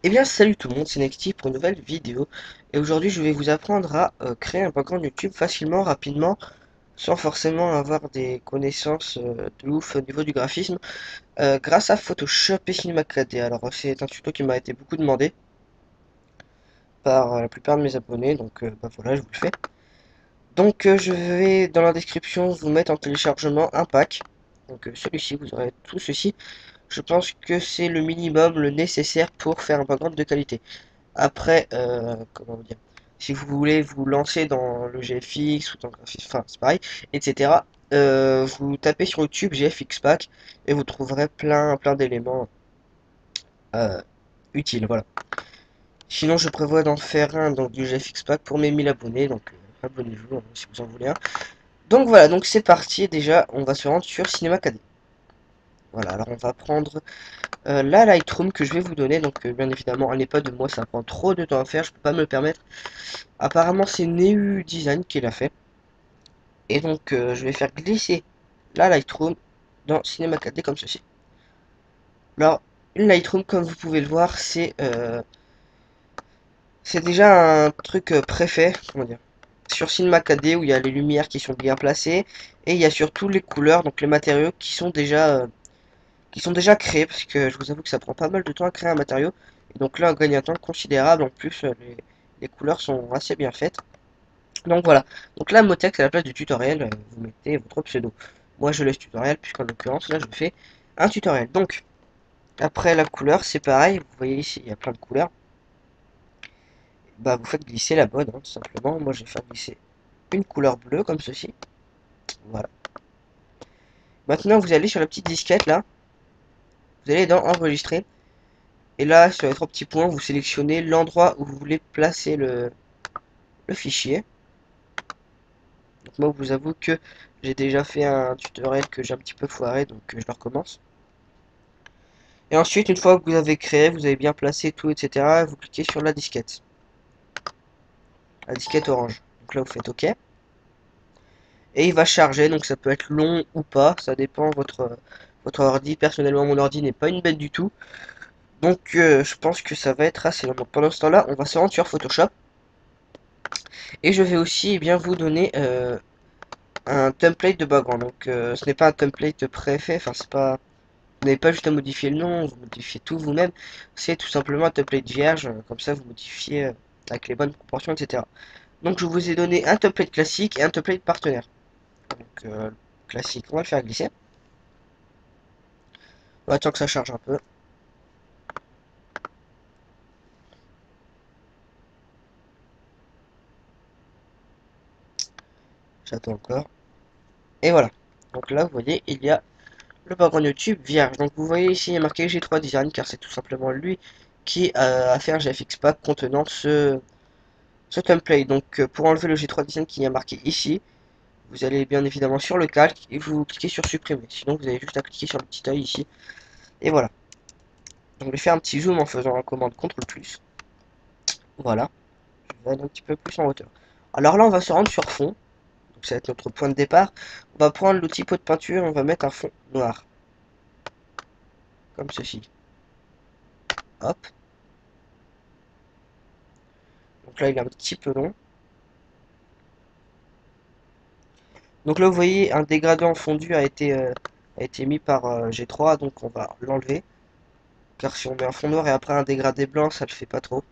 Eh bien salut tout le monde, c'est Nexty pour une nouvelle vidéo et aujourd'hui je vais vous apprendre à créer un background YouTube facilement, rapidement, sans forcément avoir des connaissances de ouf au niveau du graphisme, grâce à Photoshop et Cinema 4D. Alors c'est un tuto qui m'a été beaucoup demandé par la plupart de mes abonnés, donc bah voilà, je vous le fais. Donc je vais dans la description vous mettre en téléchargement un pack, donc celui-ci, vous aurez tout ceci. Je pense que c'est le minimum, le nécessaire pour faire un background de qualité. Après, comment vous dire, si vous voulez vous lancer dans le GFX ou dans le graphisme, enfin c'est pareil, etc. Vous tapez sur YouTube GFX Pack et vous trouverez plein d'éléments euh, utiles, voilà. Sinon, je prévois d'en faire un, donc du GFX Pack pour mes 1000 abonnés, donc abonnez-vous hein, si vous en voulez un. Donc voilà, donc c'est parti, déjà, on va se rendre sur Cinema 4D. Voilà, alors on va prendre la Lightroom que je vais vous donner, donc bien évidemment, elle n'est pas de moi, ça prend trop de temps à faire, je peux pas me le permettre. Apparemment, c'est Neu Design qui l'a fait. Et donc, je vais faire glisser la Lightroom dans Cinema 4D comme ceci. Alors, une Lightroom, comme vous pouvez le voir, c'est déjà un truc préfet, comment dire, sur Cinema 4D où il y a les lumières qui sont bien placées et il y a surtout les couleurs, donc les matériaux qui sont déjà créés, parce que je vous avoue que ça prend pas mal de temps à créer un matériau. Et donc là, on gagne un temps considérable. En plus, les couleurs sont assez bien faites. Donc voilà. Donc là, Motex, à la place du tutoriel, vous mettez votre pseudo. Moi, je laisse tutoriel, puisqu'en l'occurrence, là, je fais un tutoriel. Donc, après la couleur, c'est pareil. Vous voyez ici, il y a plein de couleurs. Bah, vous faites glisser la bonne, hein, tout simplement. Moi, je vais faire glisser une couleur bleue, comme ceci. Voilà. Maintenant, vous allez sur la petite disquette, là. Vous allez dans Enregistrer. Et là, sur les trois petits points, vous sélectionnez l'endroit où vous voulez placer le fichier. Donc moi, je vous avoue que j'ai déjà fait un tutoriel que j'ai un petit peu foiré, donc je le recommence. Et ensuite, une fois que vous avez créé, vous avez bien placé tout, etc., vous cliquez sur la disquette orange. Donc là, vous faites OK. Et il va charger, donc ça peut être long ou pas, ça dépend votre ordi. Personnellement, mon ordi n'est pas une bête du tout. Donc je pense que ça va être assez long. Donc pendant ce temps-là, on va se rendre sur Photoshop. Et je vais aussi bien vous donner un template de background. Donc ce n'est pas un template préfet, enfin c'est pas. Vous n'avez pas juste à modifier le nom, vous modifiez tout vous-même. C'est tout simplement un template vierge, comme ça vous modifiez avec les bonnes proportions, etc. Donc je vous ai donné un template classique et un template partenaire. Donc classique, on va le faire glisser. On attend que ça charge un peu. J'attends encore. Et voilà. Donc là, vous voyez, il y a le background YouTube vierge. Donc vous voyez ici, il y a marqué G3 Design, car c'est tout simplement lui qui a fait un GFX pack contenant ce template. Donc pour enlever le G3 Design qui est marqué ici, vous allez bien évidemment sur le calque et vous cliquez sur supprimer. Sinon, vous avez juste à cliquer sur le petit œil ici. Et voilà. Donc je vais faire un petit zoom en faisant la commande CTRL+. Voilà. Je vais aller un petit peu plus en hauteur. Alors là, on va se rendre sur fond. Donc ça va être notre point de départ. On va prendre l'outil pot de peinture et on va mettre un fond noir. Comme ceci. Hop. Donc là, il est un petit peu long. Donc là, vous voyez, un dégradant fondu a été mis par G3. Donc on va l'enlever. Car si on met un fond noir et après un dégradé blanc, ça le fait pas trop.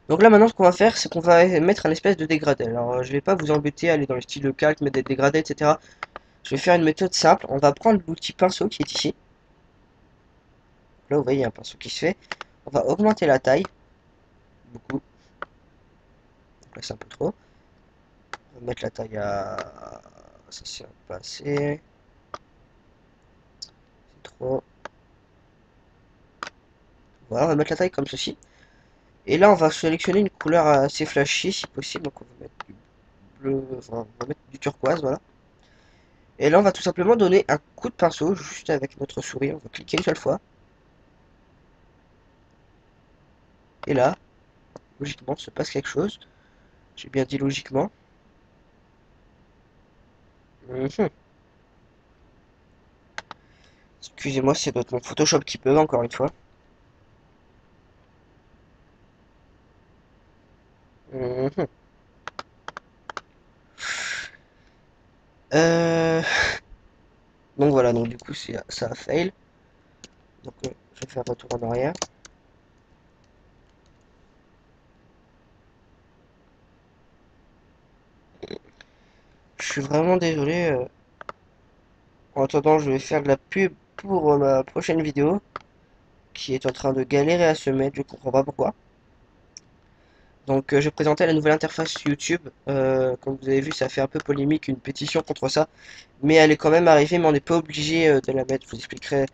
Donc là maintenant ce qu'on va faire c'est qu'on va mettre un espèce de dégradé. Alors je vais pas vous embêter à aller dans le style de calque, mettre des dégradés, etc. Je vais faire une méthode simple. On va prendre l'outil pinceau qui est ici. Là vous voyez il y a un pinceau qui se fait. On va augmenter la taille. Beaucoup. Donc là c'est un peu trop. On va mettre la taille à. Ça c'est pas assez. C'est trop. Voilà, on va mettre la taille comme ceci. Et là on va sélectionner une couleur assez flashy si possible. Donc on va mettre du bleu. Enfin, on va mettre du turquoise, voilà. Et là on va tout simplement donner un coup de pinceau juste avec notre souris. On va cliquer une seule fois. Et là, logiquement, se passe quelque chose. J'ai bien dit logiquement. Mhm. Excusez-moi, c'est votre mon Photoshop qui bug encore une fois. Euh, Donc voilà, donc du coup ça a fail. Donc je vais faire retour en arrière. Je suis vraiment désolé. En attendant, je vais faire de la pub pour ma prochaine vidéo qui est en train de galérer à se mettre, je comprends pas pourquoi. Donc je présentais la nouvelle interface YouTube. Comme vous avez vu, ça fait un peu polémique, une pétition contre ça. Mais elle est quand même arrivée, mais on n'est pas obligé de la mettre. Je vous expliquerai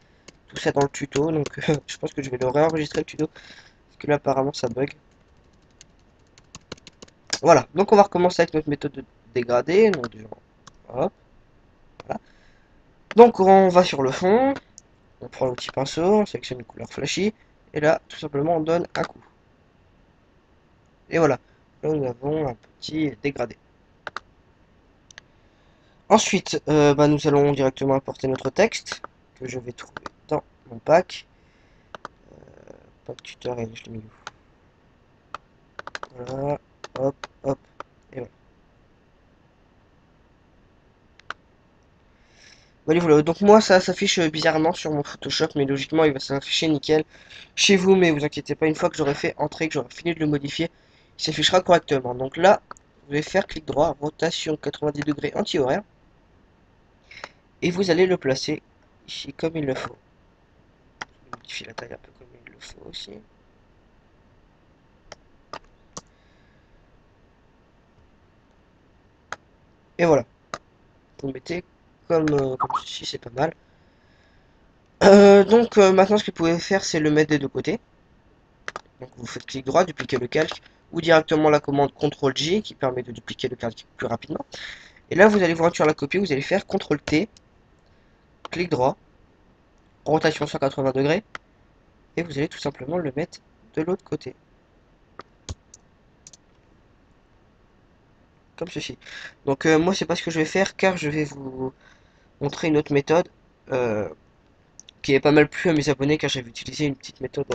tout ça dans le tuto. Donc je pense que je vais le réenregistrer le tuto. Parce que là apparemment ça bug. Voilà, donc on va recommencer avec notre méthode de dégradé. Donc, hop, voilà. Donc on va sur le fond, on prend le petit pinceau, on sélectionne une couleur flashy, et là tout simplement on donne un coup. Et voilà, là nous avons un petit dégradé. Ensuite, bah, nous allons directement importer notre texte, que je vais trouver dans mon pack. Pack tutoriel, je l'ai mis où? Voilà, hop, hop, et voilà. Voilà, donc moi ça s'affiche bizarrement sur mon Photoshop, mais logiquement il va s'afficher nickel chez vous, mais vous inquiétez pas, une fois que j'aurai fait entrer, que j'aurai fini de le modifier, il s'affichera correctement. Donc là, vous allez faire clic droit, rotation 90 degrés anti-horaire, et vous allez le placer ici comme il le faut. Je vais modifier la taille un peu comme il le faut aussi. Et voilà, vous le mettez comme ceci, c'est pas mal. Donc maintenant ce que vous pouvez faire c'est le mettre des deux côtés. Donc vous faites clic droit, dupliquer le calque, ou directement la commande CTRL-J qui permet de dupliquer le calque plus rapidement. Et là vous allez voir sur la copie, vous allez faire CTRL-T, clic droit, rotation 180 degrés, et vous allez tout simplement le mettre de l'autre côté. Comme ceci. Donc moi c'est pas ce que je vais faire car je vais vous montrer une autre méthode qui est pas mal plu à mes abonnés car j'avais utilisé une petite méthode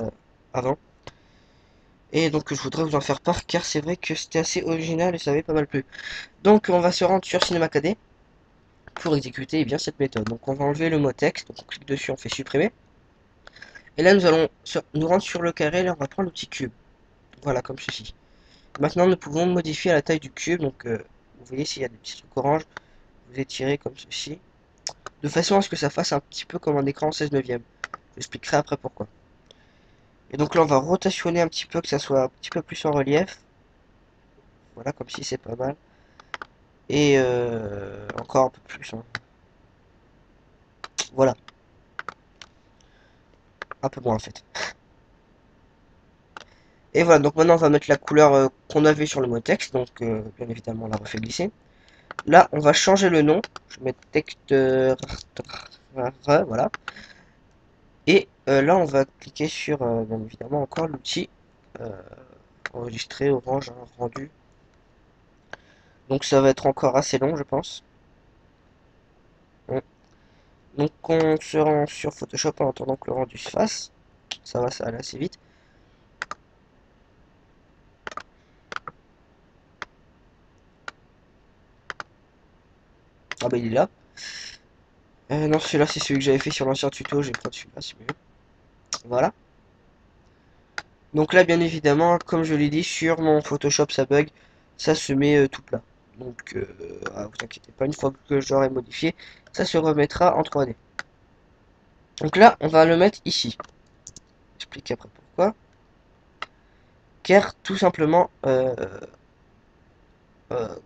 avant. Et donc je voudrais vous en faire part car c'est vrai que c'était assez original et ça avait pas mal plu. Donc on va se rendre sur Cinema 4D pour exécuter bien cette méthode. Donc on va enlever le mot texte, donc on clique dessus, on fait supprimer. Et là nous allons nous rendre sur le carré, là on va prendre le petit cube. Voilà, comme ceci. Maintenant nous pouvons modifier la taille du cube, donc vous voyez s'il y a des petits trucs orange, vous étirez comme ceci. De façon à ce que ça fasse un petit peu comme un écran 16 neuvième. J'expliquerai après pourquoi. Et donc là on va rotationner un petit peu, que ça soit un petit peu plus en relief. Voilà, comme si c'est pas mal. Et encore un peu plus. Hein. Voilà, un peu moins en fait. Et voilà, donc maintenant on va mettre la couleur qu'on avait sur le mot texte, donc bien évidemment on la refait glisser. Là on va changer le nom, je vais mettre texte, voilà. Et là on va cliquer sur bien évidemment encore l'outil enregistrer orange hein, rendu. Donc ça va être encore assez long je pense. Bon. Donc on se rend sur Photoshop en attendant que le rendu se fasse. Ça va, ça allait assez vite. Ah bah il est là. Non, celui-là, c'est celui que j'avais fait sur l'ancien tuto. J'ai pris celui-là, c'est mieux. Voilà. Donc là, bien évidemment, comme je l'ai dit, sur mon Photoshop, ça bug. Ça se met tout plat. Donc, vous inquiétez pas, une fois que j'aurai modifié, ça se remettra en 3D. Donc là, on va le mettre ici. J'explique après pourquoi. Car, tout simplement,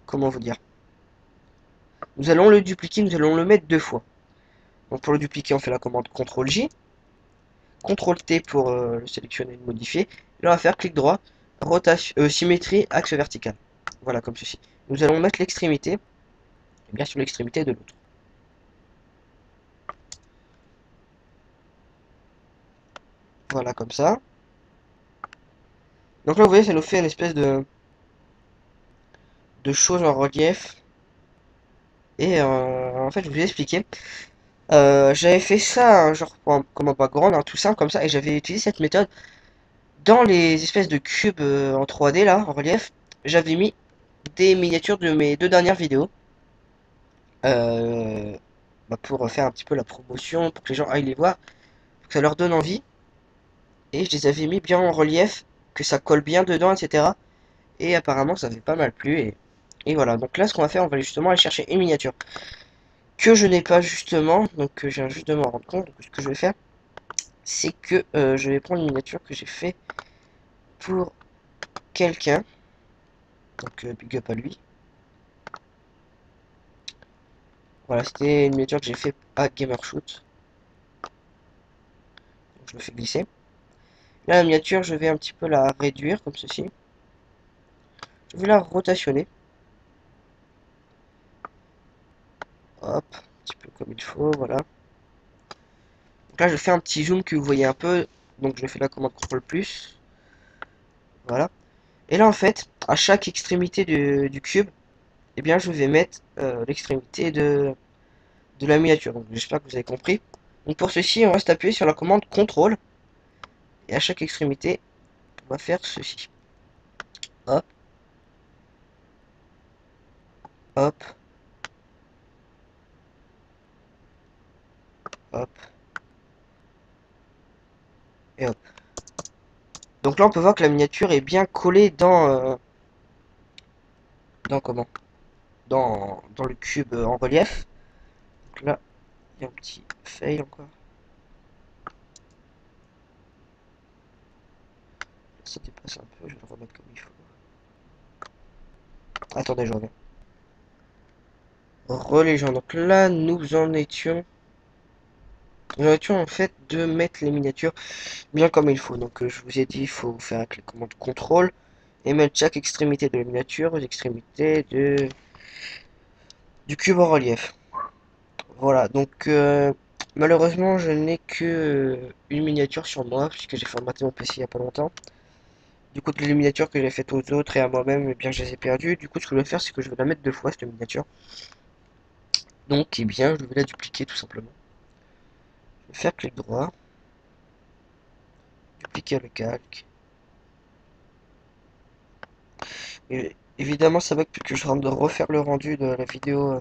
comment vous dire, nous allons le dupliquer, nous allons le mettre deux fois. Donc pour le dupliquer, on fait la commande CTRL-J. CTRL-T pour le sélectionner et le modifier. Et là, on va faire clic droit, rotation, symétrie, axe vertical. Voilà, comme ceci. Nous allons mettre l'extrémité, bien sur l'extrémité de l'autre. Voilà, comme ça. Donc là, vous voyez, ça nous fait une espèce de choses en relief. Et en fait, je vais vous expliquer. J'avais fait ça, genre, comme un background, hein, tout simple comme ça, et j'avais utilisé cette méthode dans les espèces de cubes en 3D, là, en relief. J'avais mis des miniatures de mes deux dernières vidéos. euh, pour faire un petit peu la promotion, pour que les gens aillent les voir, pour que ça leur donne envie. Et je les avais mis bien en relief, que ça colle bien dedans, etc. Et apparemment ça avait pas mal plu. Et voilà, donc là ce qu'on va faire, on va justement aller chercher une miniature que je n'ai pas justement, donc je viens juste de m'en rendre compte. Donc ce que je vais faire, c'est que je vais prendre une miniature que j'ai fait pour quelqu'un. Donc big up à lui. Voilà, c'était une miniature que j'ai fait à Gamershoot. Donc je le fais glisser. Là, la miniature, je vais un petit peu la réduire comme ceci. Je vais la rotationner. Hop, un petit peu comme il faut, voilà. Donc là, je fais un petit zoom que vous voyez un peu. Donc je fais la commande CTRL plus. Voilà. Et là, en fait, à chaque extrémité du cube, eh bien, je vais mettre l'extrémité de la miniature. Donc j'espère que vous avez compris. Donc pour ceci, on reste appuyé sur la commande CTRL. Et à chaque extrémité, on va faire ceci. Hop, hop, hop, et hop. Donc là, on peut voir que la miniature est bien collée dans comment? Dans le cube en relief. Donc là, il y a un petit fail encore. Ça dépasse un peu, je vais le remettre comme il faut. Attendez, je reviens. Les gens, donc là, nous en étions en fait de mettre les miniatures bien comme il faut. Donc je vous ai dit, il faut faire avec la commande CTRL et mettre chaque extrémité de la miniature aux extrémités du cube en relief. Voilà, donc malheureusement je n'ai que une miniature sur moi puisque j'ai formaté mon PC il n'y a pas longtemps. Du coup, toutes les miniatures que j'ai faites aux autres et à moi-même, eh bien je les ai perdues. Du coup, ce que je vais faire, c'est que je vais la mettre deux fois cette miniature. Donc, eh bien, je vais la dupliquer tout simplement. Je vais faire clic droit, dupliquer le calque. Et évidemment, ça bug puisque je suis en train de refaire le rendu de la vidéo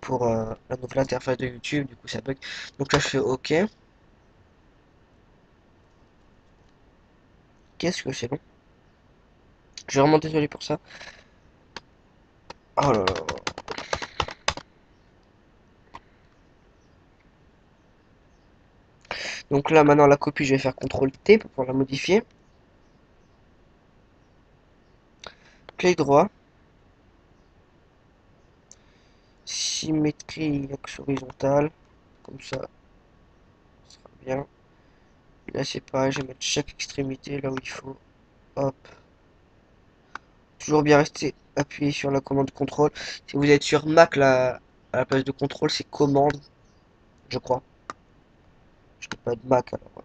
pour la nouvelle interface de YouTube. Du coup, ça bug. Donc là, je fais OK. Qu'est-ce que c'est long? Je suis vraiment désolé pour ça. Oh là là. Donc là, maintenant, la copie, je vais faire CTRL T pour pouvoir la modifier. Clic droit. Symétrie axe horizontale. Comme ça, ça sera bien. Et là, c'est pareil, je vais mettre chaque extrémité là où il faut. Hop. Toujours bien rester appuyé sur la commande CTRL. Si vous êtes sur Mac, là, à la place de CTRL, c'est commande, je crois. Je n'ai pas de Mac, alors.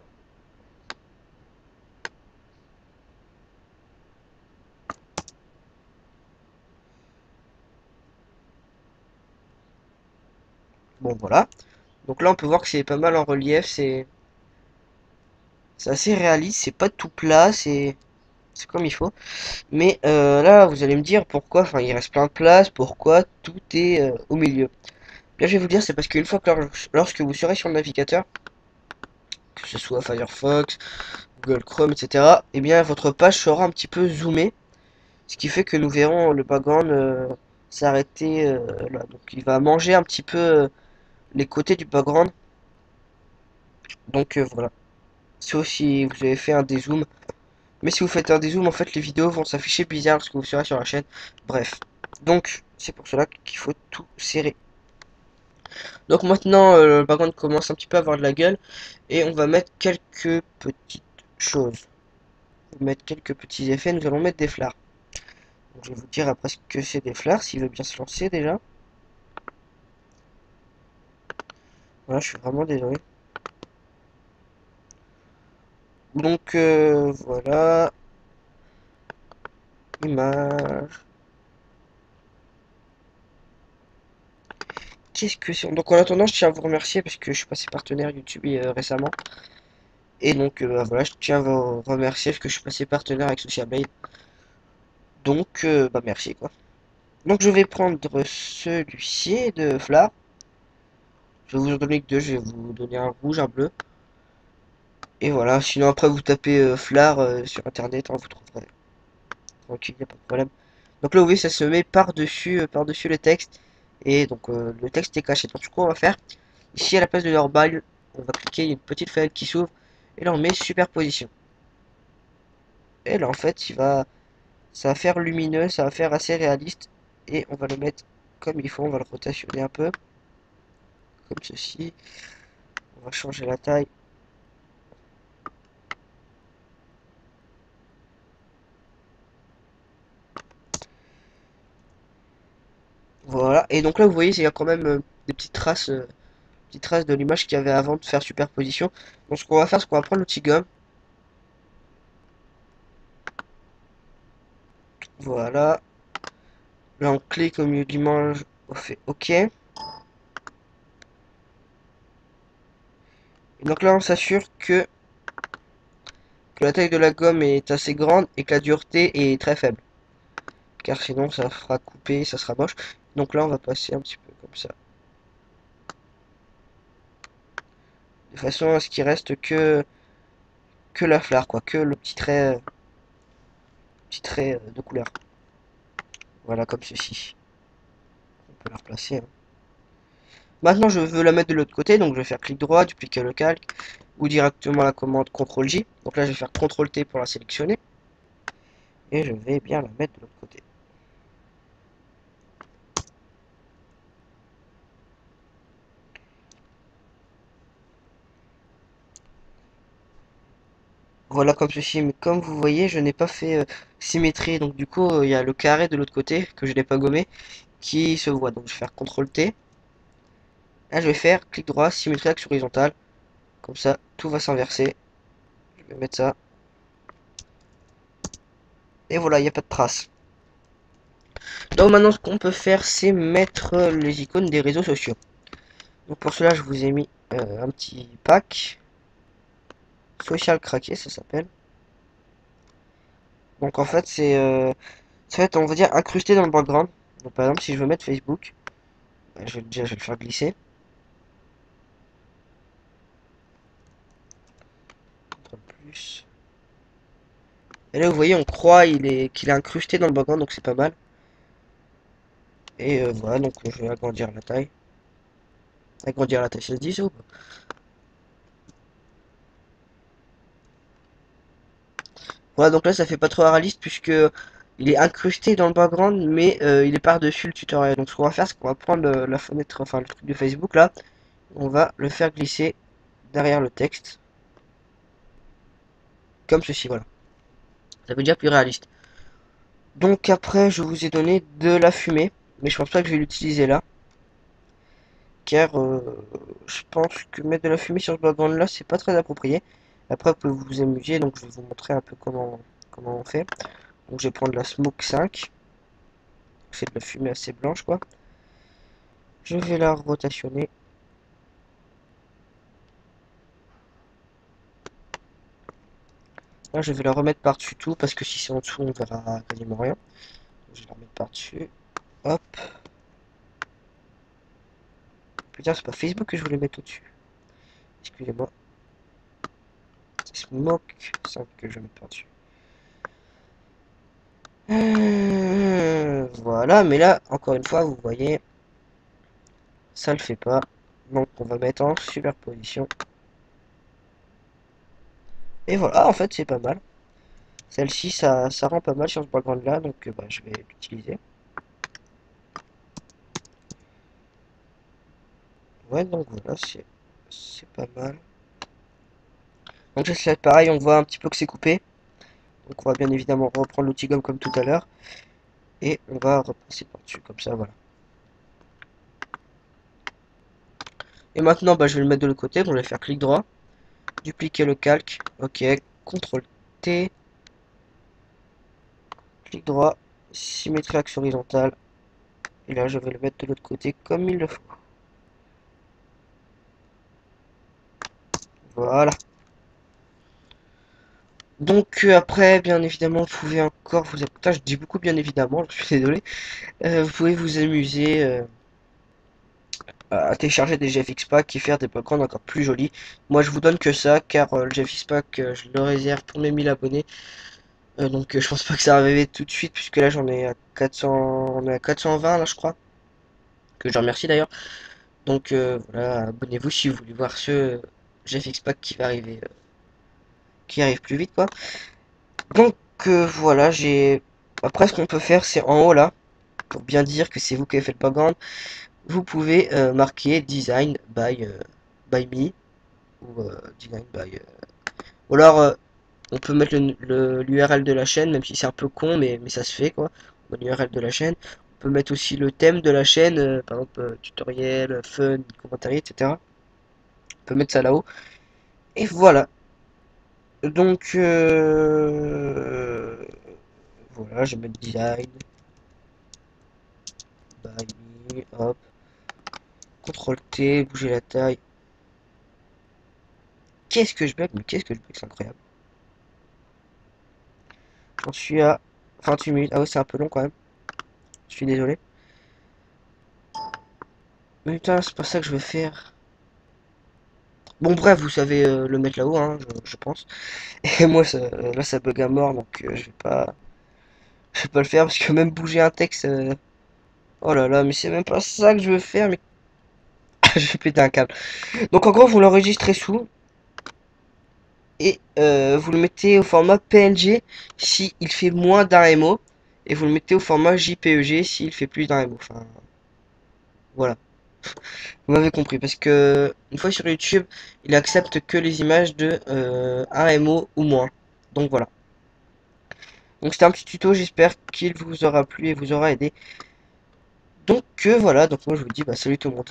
Bon, voilà. Donc là, on peut voir que c'est pas mal en relief. C'est assez réaliste. C'est pas tout plat. C'est comme il faut. Mais là, vous allez me dire pourquoi. Enfin, il reste plein de place. Pourquoi tout est au milieu. Là, je vais vous dire, c'est parce qu'une fois que lorsque vous serez sur le navigateur, que ce soit Firefox, Google Chrome, etc., eh bien, votre page sera un petit peu zoomée. Ce qui fait que nous verrons le background s'arrêter là. Donc il va manger un petit peu les côtés du background. Donc voilà. Sauf si vous avez fait un dézoom. Mais si vous faites un dézoom, en fait les vidéos vont s'afficher bizarre lorsque vous serez sur la chaîne. Bref. Donc c'est pour cela qu'il faut tout serrer. Donc maintenant le background commence un petit peu à avoir de la gueule. Et on va mettre quelques petites choses. On va mettre quelques petits effets. Nous allons mettre des flards. Donc, je vais vous dire après ce que c'est des flards, s'il veut bien se lancer déjà. Voilà, je suis vraiment désolé. Donc voilà, image. Qu'est-ce que c'est? Donc en attendant, je tiens à vous remercier parce que je suis passé partenaire YouTube récemment. Et donc voilà, je tiens à vous remercier parce que je suis passé partenaire avec Socialblade. Donc bah merci quoi. Donc je vais prendre celui-ci de Flar. Je vais vous en donner que deux, je vais vous donner un rouge, un bleu. Et voilà, sinon après vous tapez Flar sur internet, hein, vous trouverez. Tranquille, y a pas de problème. Donc là vous voyez ça se met par-dessus le texte. Et donc le texte est caché. Donc ce qu'on va faire, ici à la place de normal, on va cliquer, il y a une petite fenêtre qui s'ouvre. Et là on met superposition. Et là en fait ça va faire lumineux, ça va faire assez réaliste. Et on va le mettre comme il faut, on va le rotationner un peu. Comme ceci. On va changer la taille. Voilà. Et donc là vous voyez il y a quand même des petites traces de l'image qu'il y avait avant de faire superposition. Donc ce qu'on va faire, c'est qu'on va prendre l'outil gomme. Voilà. Là on clique au milieu de l'image, on fait OK. Et donc là on s'assure que la taille de la gomme est assez grande et que la dureté est très faible. Car sinon ça fera couper, ça sera moche. Donc là on va passer un petit peu comme ça. De façon à ce qu'il reste que la fleur, quoi, que le petit trait de couleur. Voilà, comme ceci. On peut la replacer, hein. Maintenant, je veux la mettre de l'autre côté, donc je vais faire clic droit, dupliquer le calque, ou directement la commande CTRL-J. Donc là, je vais faire CTRL-T pour la sélectionner, et je vais bien la mettre de l'autre côté. Voilà, comme ceci, mais comme vous voyez, je n'ai pas fait symétrie, donc du coup, il y a le carré de l'autre côté, que je n'ai pas gommé, qui se voit. Donc je vais faire CTRL-T. Là, je vais faire clic droit, symétrie axe horizontale. Comme ça, tout va s'inverser. Je vais mettre ça. Et voilà, il n'y a pas de trace. Donc maintenant, ce qu'on peut faire, c'est mettre les icônes des réseaux sociaux. Donc pour cela, je vous ai mis un petit pack. Social craqué, ça s'appelle. Donc en fait, ça va être, on va dire, incrusté dans le background. Donc par exemple, si je veux mettre Facebook, bah, je vais le faire glisser. CTRL plus. Et là, vous voyez, on croit qu'il est incrusté dans le background, donc c'est pas mal. Et voilà, donc je vais agrandir la taille. Agrandir la taille, ça se dit ça ou pas? Voilà, donc là, ça fait pas trop réaliste puisque il est incrusté dans le background, mais il est par-dessus le tutoriel. Donc ce qu'on va faire, c'est qu'on va prendre la fenêtre, enfin le truc de Facebook là, on va le faire glisser derrière le texte, comme ceci, voilà. Ça veut dire plus réaliste. Donc après, je vous ai donné de la fumée, mais je pense pas que je vais l'utiliser là, car je pense que mettre de la fumée sur ce background là, c'est pas très approprié. Après, vous pouvez vous amuser, donc je vais vous montrer un peu comment on fait. Donc je vais prendre la Smoke 5, c'est de la fumée assez blanche quoi. Je vais la rotationner. Là, je vais la remettre par-dessus tout, parce que si c'est en dessous, on verra quasiment rien. Je vais la remettre par-dessus. Hop. Putain, c'est pas Facebook que je voulais mettre au-dessus. Excusez-moi. C'est Smoke 5 que je vais mettre par-dessus. Voilà, mais là, encore une fois, vous voyez, ça le fait pas. Donc, on va mettre en superposition. Et voilà, en fait, c'est pas mal. Celle-ci, ça rend pas mal sur ce background-là, donc bah, je vais l'utiliser. Ouais, donc voilà, c'est pas mal. Donc ça, c'est pareil, on voit un petit peu que c'est coupé. Donc on va bien évidemment reprendre l'outil gomme comme tout à l'heure. Et on va repasser par-dessus, comme ça, voilà. Et maintenant, bah, je vais le mettre de l'autre côté, donc je vais faire clic droit, dupliquer le calque, ok, CTRL T, clic droit, symétrie axe horizontale, et là je vais le mettre de l'autre côté comme il le faut. Voilà. Donc après, bien évidemment, vous pouvez encore vous... Putain, je dis beaucoup bien évidemment, je suis désolé. Vous pouvez vous amuser à télécharger des GFX Pack et faire des backgrounds encore plus jolis. Moi, je vous donne que ça, car le GFX Pack, je le réserve pour mes 1000 abonnés. Donc je pense pas que ça va arriver tout de suite, puisque là j'en ai à 400... On est à 420 là, je crois. Que je remercie d'ailleurs. Donc voilà, abonnez-vous si vous voulez voir ce GFX Pack qui va arriver, qui arrive plus vite quoi. Donc voilà, j'ai... Après ce qu'on peut faire c'est en haut là, pour bien dire que c'est vous qui avez fait le background, vous pouvez marquer design by me, ou design by... Ou alors on peut mettre l'URL de la chaîne, même si c'est un peu con, mais ça se fait quoi, l'URL de la chaîne. On peut mettre aussi le thème de la chaîne, par exemple tutoriel, fun, commentaire, etc. On peut mettre ça là-haut. Et voilà. Donc, voilà, je vais mettre design, by me, hop, CTRL T, bouger la taille. Qu'est-ce que je bug, mais qu'est-ce que je bug, c'est incroyable. J'en suis à 28 minutes. Ah ouais, c'est un peu long quand même. Je suis désolé. Mais putain, c'est pas ça que je veux faire. Bon, bref, vous savez le mettre là-haut, hein, je pense. Et moi, là, ça bug à mort, donc je vais pas le faire parce que même bouger un texte. Oh là là, mais c'est même pas ça que je veux faire, mais je vais péter un câble. Donc en gros, vous l'enregistrez sous et vous le mettez au format PNG si il fait moins d'un MO et vous le mettez au format JPEG s'il fait plus d'un MO. Enfin, voilà. Vous m'avez compris parce que une fois sur YouTube, il accepte que les images de 1 MO ou moins. Donc voilà. Donc c'était un petit tuto, j'espère qu'il vous aura plu et vous aura aidé. Donc voilà, donc moi je vous dis bah salut tout le monde.